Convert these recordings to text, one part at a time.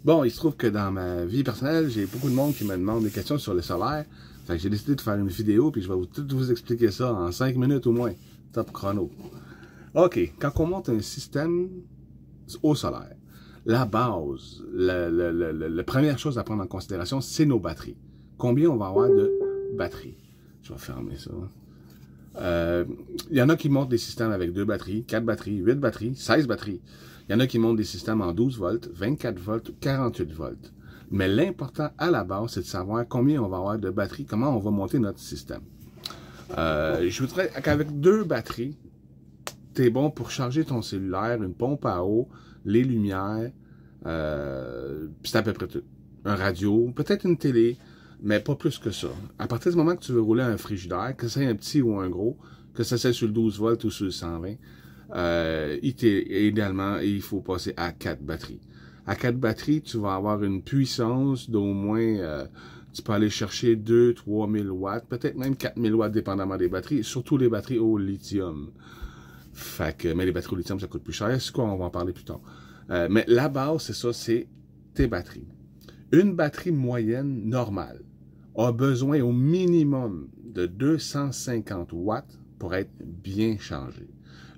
Bon, il se trouve que dans ma vie personnelle, j'ai beaucoup de monde qui me demande des questions sur le solaire. Fait que j'ai décidé de faire une vidéo, puis je vais tout vous expliquer ça en 5 minutes au moins. Top chrono. OK, quand on monte un système au solaire, la base, la première chose à prendre en considération, c'est nos batteries. Combien on va avoir de batteries? Je vais fermer ça. Il y en a qui montent des systèmes avec 2 batteries, 4 batteries, 8 batteries, 16 batteries. Il y en a qui montent des systèmes en 12 volts, 24 volts, 48 volts. Mais l'important à la base, c'est de savoir combien on va avoir de batteries, comment on va monter notre système. Je voudrais qu'avec 2 batteries, t'es bon pour charger ton cellulaire, une pompe à eau, les lumières, puis c'est à peu près tout. Un radio, peut-être une télé, mais pas plus que ça. À partir du moment que tu veux rouler un frigidaire, que c'est un petit ou un gros, que ça soit sur le 12 volts ou sur le 120, idéalement, il faut passer à 4 batteries. À 4 batteries, tu vas avoir une puissance d'au moins, tu peux aller chercher 2-3 000 watts, peut-être même 4 000 watts, dépendamment des batteries, surtout les batteries au lithium. Fait que, mais les batteries au lithium, ça coûte plus cher. C'est quoi, on va en parler plus tard. Mais la base, c'est ça, c'est tes batteries. Une batterie moyenne normale a besoin au minimum de 250 watts pour être bien chargée.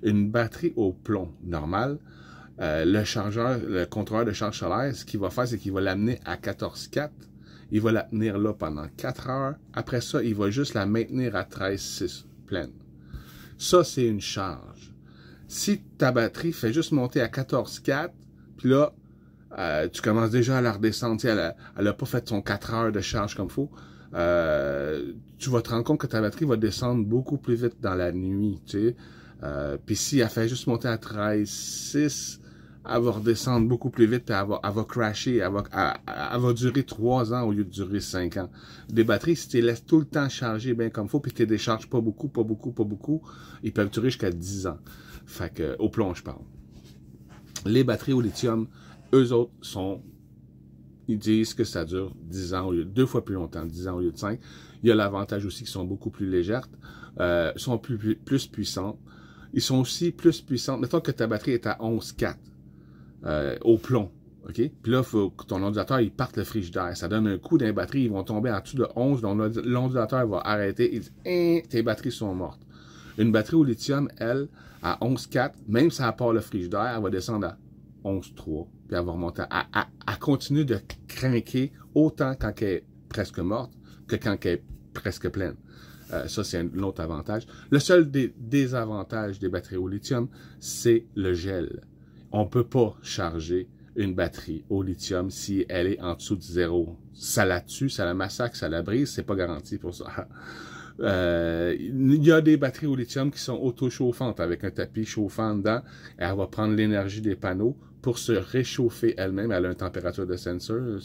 Une batterie au plomb normale, le contrôleur de charge solaire, ce qu'il va faire, c'est qu'il va l'amener à 14,4. Il va la tenir là pendant 4 heures. Après ça, il va juste la maintenir à 13,6 pleine. Ça, c'est une charge. Si ta batterie fait juste monter à 14,4, puis là, tu commences déjà à la redescendre, elle n'a pas fait son 4 heures de charge comme il faut, tu vas te rendre compte que ta batterie va descendre beaucoup plus vite dans la nuit, tu sais. Puis si elle fait juste monter à 13,6, elle va redescendre beaucoup plus vite, puis elle va crasher, elle va durer 3 ans au lieu de durer 5 ans. Des batteries, si tu les laisses tout le temps charger bien comme il faut, puis tu les décharges pas beaucoup, ils peuvent durer jusqu'à 10 ans. Fait que, au plomb, je parle. Les batteries au lithium, eux autres ils disent que ça dure 10 ans, 2 fois plus longtemps, 10 ans au lieu de 5. Il y a l'avantage aussi qu'ils sont beaucoup plus légères, sont plus puissantes. Ils sont aussi plus puissantes. Mettons que ta batterie est à 11,4 au plomb. OK? Puis là, il faut que ton ordinateur il parte le frigidaire. Ça donne un coup d'un batterie, ils vont tomber en dessous de 11, donc l'ordinateur va arrêter et dit tes batteries sont mortes. Une batterie au lithium, elle, à 11,4, même si elle part le frigidaire, elle va descendre à 11,3, puis elle va remonter. Elle continue de craquer autant quand elle est presque morte que quand elle est presque pleine. Ça, c'est un autre avantage. Le seul désavantage des batteries au lithium, c'est le gel. On ne peut pas charger une batterie au lithium si elle est en dessous de 0. Ça la tue, ça la massacre, ça la brise, c'est pas garanti pour ça. Il y a des batteries au lithium qui sont auto-chauffantes avec un tapis chauffant dedans. Et elle va prendre l'énergie des panneaux pour se réchauffer elle-même. Elle a une température de sensor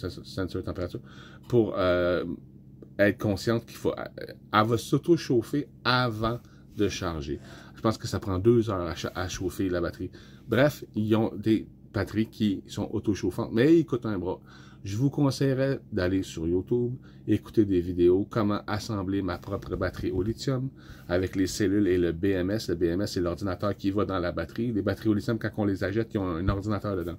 température, pour être consciente qu'il faut... Elle va s'auto-chauffer avant de charger. Je pense que ça prend 2 heures à chauffer la batterie. Bref, ils ont des batteries qui sont auto-chauffantes, mais ils coûtent un bras. Je vous conseillerais d'aller sur YouTube, écouter des vidéos, comment assembler ma propre batterie au lithium avec les cellules et le BMS. Le BMS, c'est l'ordinateur qui va dans la batterie. Les batteries au lithium, quand on les achète, ils ont un ordinateur dedans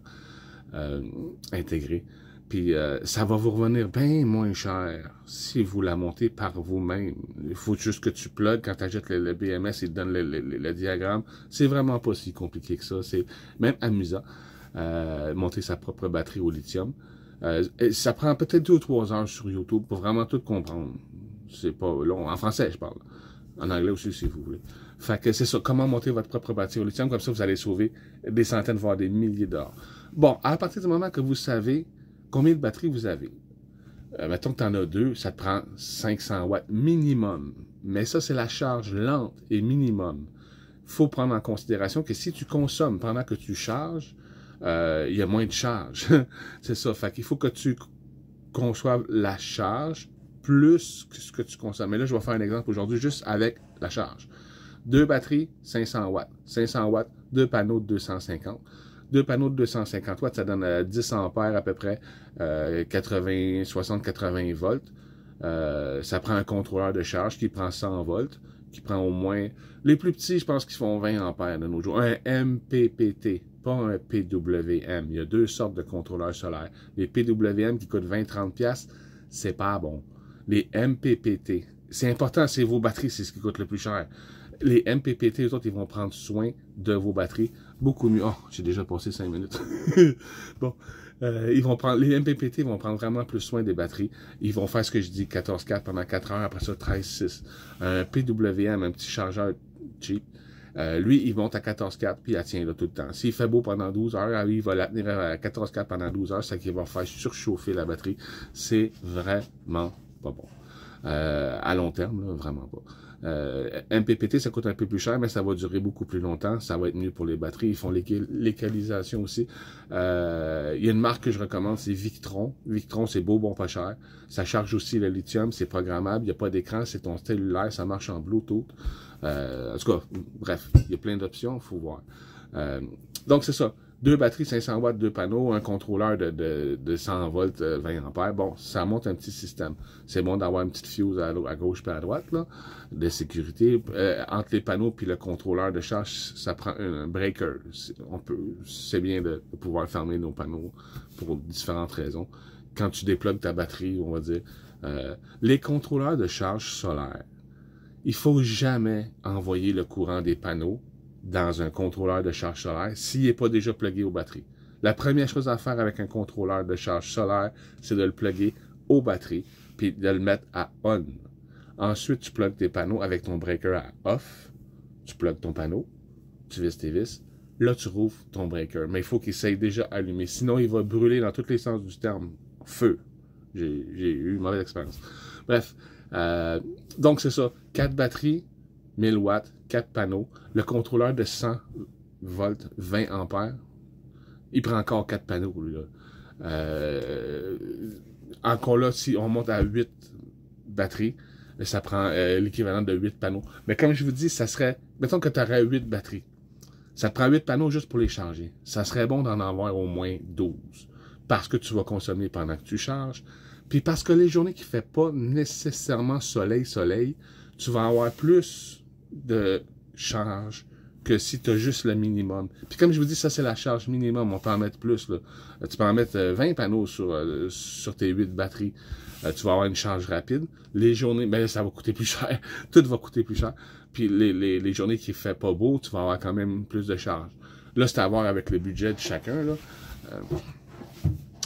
intégré. Puis ça va vous revenir bien moins cher si vous la montez par vous-même. Il faut juste que tu plugues quand tu achètes le BMS, il te donne le diagramme. C'est vraiment pas si compliqué que ça. C'est même amusant. Monter sa propre batterie au lithium. Ça prend peut-être 2 ou 3 heures sur YouTube pour vraiment tout comprendre. C'est pas long. En français, je parle. En anglais aussi, si vous voulez. Fait que c'est ça. Comment monter votre propre batterie au lithium. Comme ça, vous allez sauver des centaines, voire des milliers d'heures. Bon, à partir du moment que vous savez combien de batteries vous avez, mettons que tu en as 2, ça te prend 500 watts minimum. Mais ça, c'est la charge lente et minimum. Il faut prendre en considération que si tu consommes pendant que tu charges, il y a moins de charge. C'est ça. Fait qu'il faut que tu conçoives la charge plus que ce que tu consommes. Mais là, je vais faire un exemple aujourd'hui juste avec la charge. 2 batteries, 500 watts. 500 watts, 2 panneaux de 250. 2 panneaux de 250 watts, ça donne 10 ampères à peu près, 60-80 volts. Ça prend un contrôleur de charge qui prend 100 volts, qui prend au moins... Les plus petits, je pense qu'ils font 20 ampères de nos jours. Un MPPT. pas un PWM. Il y a deux sortes de contrôleurs solaires. Les PWM qui coûtent 20-30$, c'est pas bon. Les MPPT, c'est important, c'est vos batteries, c'est ce qui coûte le plus cher. Les MPPT, les autres, ils vont prendre soin de vos batteries beaucoup mieux. Oh, j'ai déjà passé 5 minutes. Bon, les MPPT vont prendre vraiment plus soin des batteries. Ils vont faire ce que je dis, 14-4 pendant 4 heures, après ça 13-6. Un PWM, un petit chargeur cheap, lui, il monte à 14-4, puis il la tient là tout le temps. S'il fait beau pendant 12 heures, il va la tenir à 14-4 pendant 12 heures, c'est qu'il va faire surchauffer la batterie. C'est vraiment pas bon. À long terme, là, vraiment pas. MPPT, ça coûte un peu plus cher, mais ça va durer beaucoup plus longtemps. Ça va être mieux pour les batteries. Ils font l'équalisation aussi. Il y a une marque que je recommande, c'est Victron. Victron, c'est beau, bon, pas cher. Ça charge aussi le lithium, c'est programmable. Il n'y a pas d'écran, c'est ton cellulaire, ça marche en Bluetooth. En tout cas, bref, il y a plein d'options, il faut voir. Donc, c'est ça. 2 batteries, 500 watts, 2 panneaux, un contrôleur de 100 volts, 20 ampères. Bon, ça monte un petit système. C'est bon d'avoir une petite fuse à gauche et à droite, là, de sécurité. Entre les panneaux puis le contrôleur de charge, ça prend un breaker. C'est bien de pouvoir fermer nos panneaux pour différentes raisons. Quand tu déplugues ta batterie, on va dire, les contrôleurs de charge solaire, il faut jamais envoyer le courant des panneaux dans un contrôleur de charge solaire s'il n'est pas déjà plugué aux batteries. La première chose à faire avec un contrôleur de charge solaire, c'est de le plugger aux batteries, puis de le mettre à on. Ensuite, tu plugues tes panneaux avec ton breaker à off, tu plugues ton panneau, tu visses tes vis, là tu rouvres ton breaker. Mais il faut qu'il s'aille déjà allumé, sinon il va brûler dans tous les sens du terme. Feu. J'ai eu une mauvaise expérience. Bref, donc c'est ça, 4 batteries, 1000 watts, 4 panneaux, le contrôleur de 100 volts, 20 ampères, il prend encore 4 panneaux, lui, là. Encore là, si on monte à 8 batteries, ça prend l'équivalent de 8 panneaux. Mais comme je vous dis, ça serait, mettons que tu aurais 8 batteries. Ça te prend 8 panneaux juste pour les charger. Ça serait bon d'en avoir au moins 12. Parce que tu vas consommer pendant que tu charges. Puis parce que les journées qui ne fait pas nécessairement soleil, tu vas avoir plus de charge que si tu as juste le minimum. Puis comme je vous dis, ça c'est la charge minimum, on peut en mettre plus, là. Tu peux en mettre 20 panneaux sur tes 8 batteries. Tu vas avoir une charge rapide. Les journées, ben ça va coûter plus cher. Tout va coûter plus cher. Puis les journées qui ne fait pas beau, tu vas avoir quand même plus de charge. Là, c'est à voir avec le budget de chacun, là.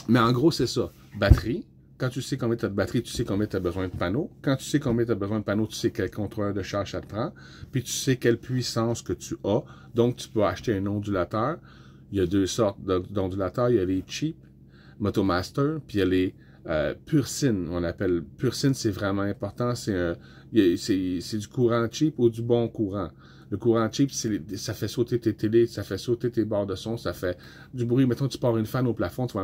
Mais en gros, c'est ça. Batterie. Quand tu sais combien tu as de batterie, tu sais combien tu as besoin de panneaux. Quand tu sais combien tu as besoin de panneaux, tu sais quel contrôleur de charge ça te prend. Puis tu sais quelle puissance que tu as. Donc, tu peux acheter un ondulateur. Il y a 2 sortes d'ondulateurs. Il y a les cheap, Motomaster, puis il y a les Pursyn. On appelle Pursyn, c'est vraiment important. C'est du courant cheap ou du bon courant. Le courant cheap, ça fait sauter tes télés, ça fait sauter tes barres de son, ça fait du bruit. Mettons, tu pars une fan au plafond, tu vas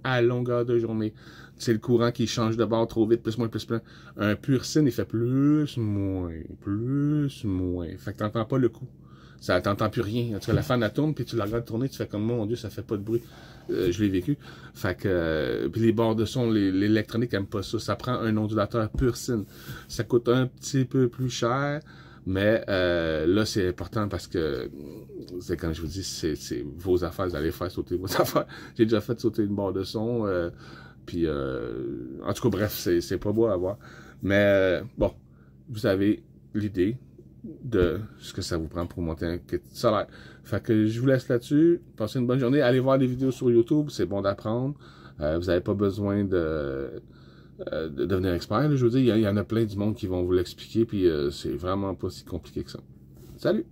à longueur de journée. C'est le courant qui change de bord trop vite, plus, moins, plus, plus. Un Pursyn, il fait plus, moins. Fait que t'entends pas le coup. Ça t'entends plus rien. En tout cas, la fan, elle tourne, puis tu la regardes tourner, tu fais comme, mon Dieu, ça fait pas de bruit. Je l'ai vécu. Fait que, puis les barres de son, l'électronique aime pas ça. Ça prend un ondulateur Pursyn. Ça coûte un petit peu plus cher, mais là, c'est important parce que, c'est comme je vous dis, c'est vos affaires, vous allez faire sauter vos affaires. J'ai déjà fait sauter une barre de son, puis, en tout cas, bref, c'est pas beau à voir. Mais, bon, vous avez l'idée de ce que ça vous prend pour monter un kit solaire. Fait que je vous laisse là-dessus. Passez une bonne journée. Allez voir des vidéos sur YouTube. C'est bon d'apprendre. Vous n'avez pas besoin de devenir expert. Là, je veux dire, il y en a plein du monde qui vont vous l'expliquer. Puis c'est vraiment pas si compliqué que ça. Salut!